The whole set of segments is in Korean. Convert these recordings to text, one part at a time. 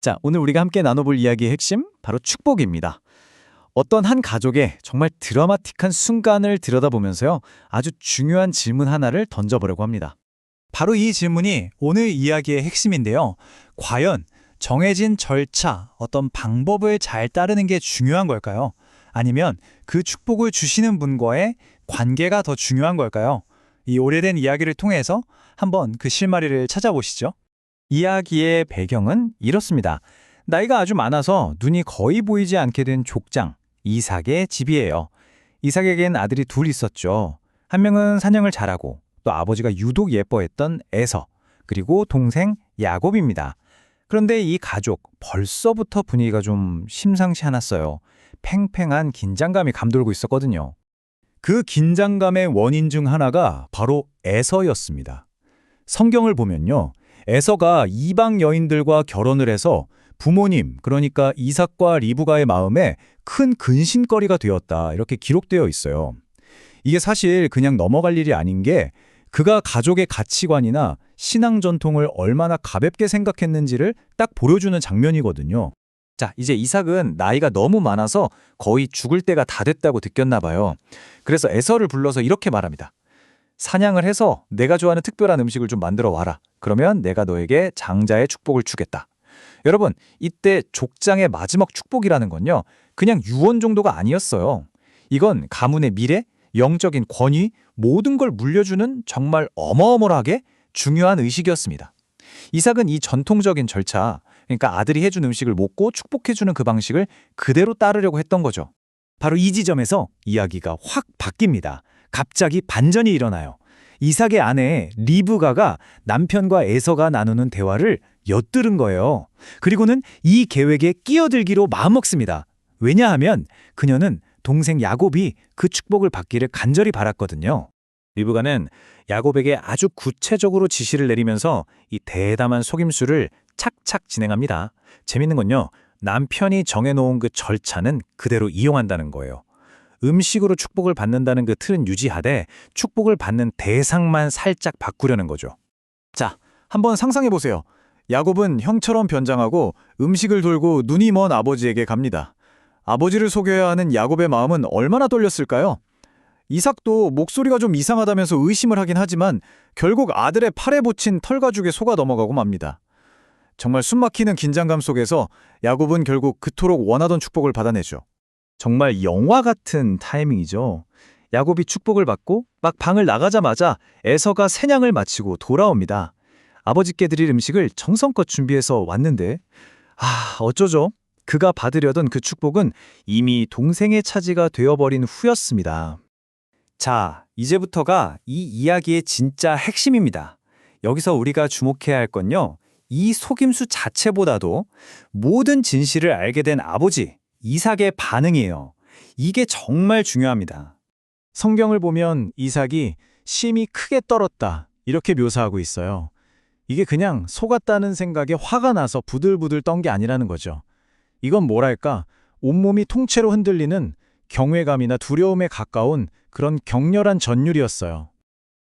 자, 오늘 우리가 함께 나눠볼 이야기의 핵심, 바로 축복입니다. 어떤 한 가족의 정말 드라마틱한 순간을 들여다보면서요, 아주 중요한 질문 하나를 던져보려고 합니다. 바로 이 질문이 오늘 이야기의 핵심인데요. 과연 정해진 절차, 어떤 방법을 잘 따르는 게 중요한 걸까요? 아니면 그 축복을 주시는 분과의 관계가 더 중요한 걸까요? 이 오래된 이야기를 통해서 한번 그 실마리를 찾아보시죠. 이야기의 배경은 이렇습니다. 나이가 아주 많아서 눈이 거의 보이지 않게 된 족장, 이삭의 집이에요. 이삭에겐 아들이 둘 있었죠. 한 명은 사냥을 잘하고 또 아버지가 유독 예뻐했던 에서, 그리고 동생 야곱입니다. 그런데 이 가족 벌써부터 분위기가 좀 심상치 않았어요. 팽팽한 긴장감이 감돌고 있었거든요. 그 긴장감의 원인 중 하나가 바로 에서였습니다. 성경을 보면요. 에서가 이방 여인들과 결혼을 해서 부모님, 그러니까 이삭과 리브가의 마음에 큰 근심거리가 되었다. 이렇게 기록되어 있어요. 이게 사실 그냥 넘어갈 일이 아닌 게 그가 가족의 가치관이나 신앙 전통을 얼마나 가볍게 생각했는지를 딱 보여주는 장면이거든요. 자, 이제 이삭은 나이가 너무 많아서 거의 죽을 때가 다 됐다고 느꼈나 봐요. 그래서 에서를 불러서 이렇게 말합니다. 사냥을 해서 내가 좋아하는 특별한 음식을 좀 만들어 와라. 그러면 내가 너에게 장자의 축복을 주겠다. 여러분, 이때 족장의 마지막 축복이라는 건요, 그냥 유언 정도가 아니었어요. 이건 가문의 미래, 영적인 권위, 모든 걸 물려주는 정말 어마어마하게 중요한 의식이었습니다. 이삭은 이 전통적인 절차, 그러니까 아들이 해준 음식을 먹고 축복해주는 그 방식을 그대로 따르려고 했던 거죠. 바로 이 지점에서 이야기가 확 바뀝니다. 갑자기 반전이 일어나요. 이삭의 아내 리브가가 남편과 에서가 나누는 대화를 엿들은 거예요. 그리고는 이 계획에 끼어들기로 마음먹습니다. 왜냐하면 그녀는 동생 야곱이 그 축복을 받기를 간절히 바랐거든요. 리브가는 야곱에게 아주 구체적으로 지시를 내리면서 이 대담한 속임수를 착착 진행합니다. 재밌는 건요, 남편이 정해놓은 그 절차는 그대로 이용한다는 거예요. 음식으로 축복을 받는다는 그 틀은 유지하되 축복을 받는 대상만 살짝 바꾸려는 거죠. 자, 한번 상상해보세요. 야곱은 형처럼 변장하고 음식을 돌고 눈이 먼 아버지에게 갑니다. 아버지를 속여야 하는 야곱의 마음은 얼마나 떨렸을까요? 이삭도 목소리가 좀 이상하다면서 의심을 하긴 하지만 결국 아들의 팔에 붙인 털가죽에 속아 넘어가고 맙니다. 정말 숨막히는 긴장감 속에서 야곱은 결국 그토록 원하던 축복을 받아내죠. 정말 영화 같은 타이밍이죠. 야곱이 축복을 받고 막 방을 나가자마자 에서가 사냥을 마치고 돌아옵니다. 아버지께 드릴 음식을 정성껏 준비해서 왔는데 어쩌죠? 그가 받으려던 그 축복은 이미 동생의 차지가 되어버린 후였습니다. 자, 이제부터가 이 이야기의 진짜 핵심입니다. 여기서 우리가 주목해야 할 건요, 이 속임수 자체보다도 모든 진실을 알게 된 아버지, 이삭의 반응이에요. 이게 정말 중요합니다. 성경을 보면 이삭이 심히 크게 떨었다, 이렇게 묘사하고 있어요. 이게 그냥 속았다는 생각에 화가 나서 부들부들 떤 게 아니라는 거죠. 이건 뭐랄까, 온몸이 통째로 흔들리는 경외감이나 두려움에 가까운 그런 격렬한 전율이었어요.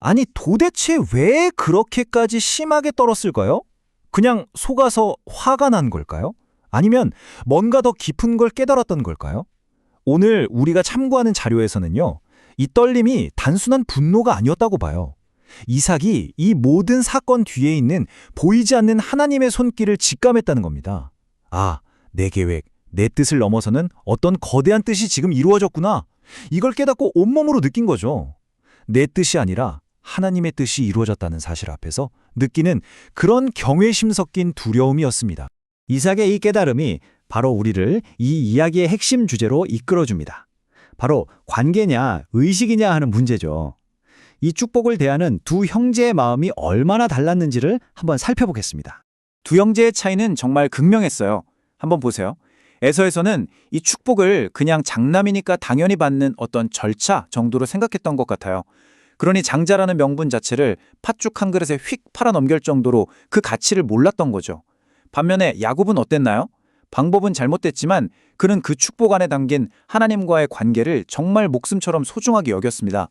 아니, 도대체 왜 그렇게까지 심하게 떨었을까요? 그냥 속아서 화가 난 걸까요? 아니면 뭔가 더 깊은 걸 깨달았던 걸까요? 오늘 우리가 참고하는 자료에서는요, 이 떨림이 단순한 분노가 아니었다고 봐요. 이삭이 이 모든 사건 뒤에 있는 보이지 않는 하나님의 손길을 직감했다는 겁니다. 내 계획, 내 뜻을 넘어서는 어떤 거대한 뜻이 지금 이루어졌구나. 이걸 깨닫고 온몸으로 느낀 거죠. 내 뜻이 아니라 하나님의 뜻이 이루어졌다는 사실 앞에서 느끼는 그런 경외심 섞인 두려움이었습니다. 이삭의 이 깨달음이 바로 우리를 이 이야기의 핵심 주제로 이끌어줍니다. 바로 관계냐, 의식이냐 하는 문제죠. 이 축복을 대하는 두 형제의 마음이 얼마나 달랐는지를 한번 살펴보겠습니다. 두 형제의 차이는 정말 극명했어요. 한번 보세요. 에서에서는 이 축복을 그냥 장남이니까 당연히 받는 어떤 절차 정도로 생각했던 것 같아요. 그러니 장자라는 명분 자체를 팥죽 한 그릇에 휙 팔아 넘길 정도로 그 가치를 몰랐던 거죠. 반면에 야곱은 어땠나요? 방법은 잘못됐지만 그는 그 축복 안에 담긴 하나님과의 관계를 정말 목숨처럼 소중하게 여겼습니다.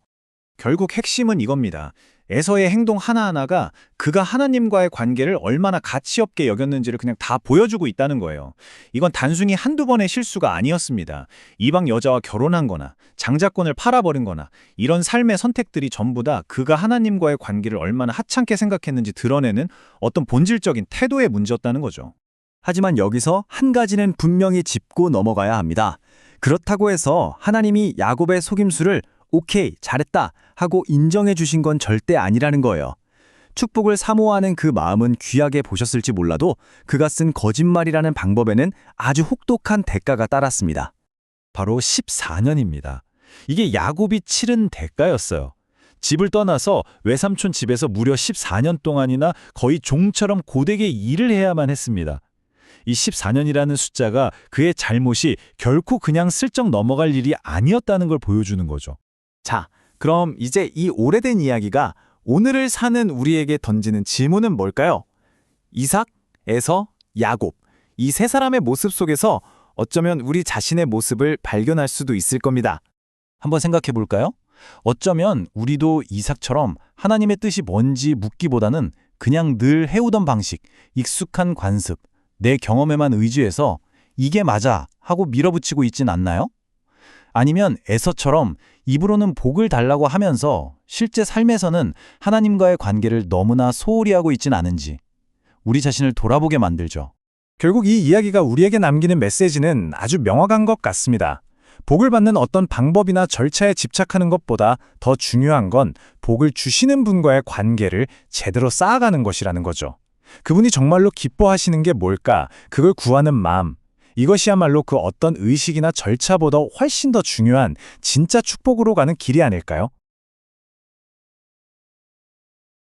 결국 핵심은 이겁니다. 에서의 행동 하나하나가 그가 하나님과의 관계를 얼마나 가치 없게 여겼는지를 그냥 다 보여주고 있다는 거예요. 이건 단순히 한두 번의 실수가 아니었습니다. 이방 여자와 결혼한 거나 장자권을 팔아버린 거나 이런 삶의 선택들이 전부 다 그가 하나님과의 관계를 얼마나 하찮게 생각했는지 드러내는 어떤 본질적인 태도의 문제였다는 거죠. 하지만 여기서 한 가지는 분명히 짚고 넘어가야 합니다. 그렇다고 해서 하나님이 야곱의 속임수를 오케이, 잘했다 하고 인정해 주신 건 절대 아니라는 거예요. 축복을 사모하는 그 마음은 귀하게 보셨을지 몰라도 그가 쓴 거짓말이라는 방법에는 아주 혹독한 대가가 따랐습니다. 바로 14년입니다. 이게 야곱이 치른 대가였어요. 집을 떠나서 외삼촌 집에서 무려 14년 동안이나 거의 종처럼 고되게 일을 해야만 했습니다. 이 14년이라는 숫자가 그의 잘못이 결코 그냥 슬쩍 넘어갈 일이 아니었다는 걸 보여주는 거죠. 자, 그럼 이제 이 오래된 이야기가 오늘을 사는 우리에게 던지는 질문은 뭘까요? 이삭, 에서, 야곱, 이 세 사람의 모습 속에서 어쩌면 우리 자신의 모습을 발견할 수도 있을 겁니다. 한번 생각해 볼까요? 어쩌면 우리도 이삭처럼 하나님의 뜻이 뭔지 묻기보다는 그냥 늘 해오던 방식, 익숙한 관습, 내 경험에만 의지해서 이게 맞아 하고 밀어붙이고 있진 않나요? 아니면 에서처럼 입으로는 복을 달라고 하면서 실제 삶에서는 하나님과의 관계를 너무나 소홀히 하고 있진 않은지 우리 자신을 돌아보게 만들죠. 결국 이 이야기가 우리에게 남기는 메시지는 아주 명확한 것 같습니다. 복을 받는 어떤 방법이나 절차에 집착하는 것보다 더 중요한 건 복을 주시는 분과의 관계를 제대로 쌓아가는 것이라는 거죠. 그분이 정말로 기뻐하시는 게 뭘까? 그걸 구하는 마음. 이것이야말로 그 어떤 의식이나 절차보다 훨씬 더 중요한 진짜 축복으로 가는 길이 아닐까요?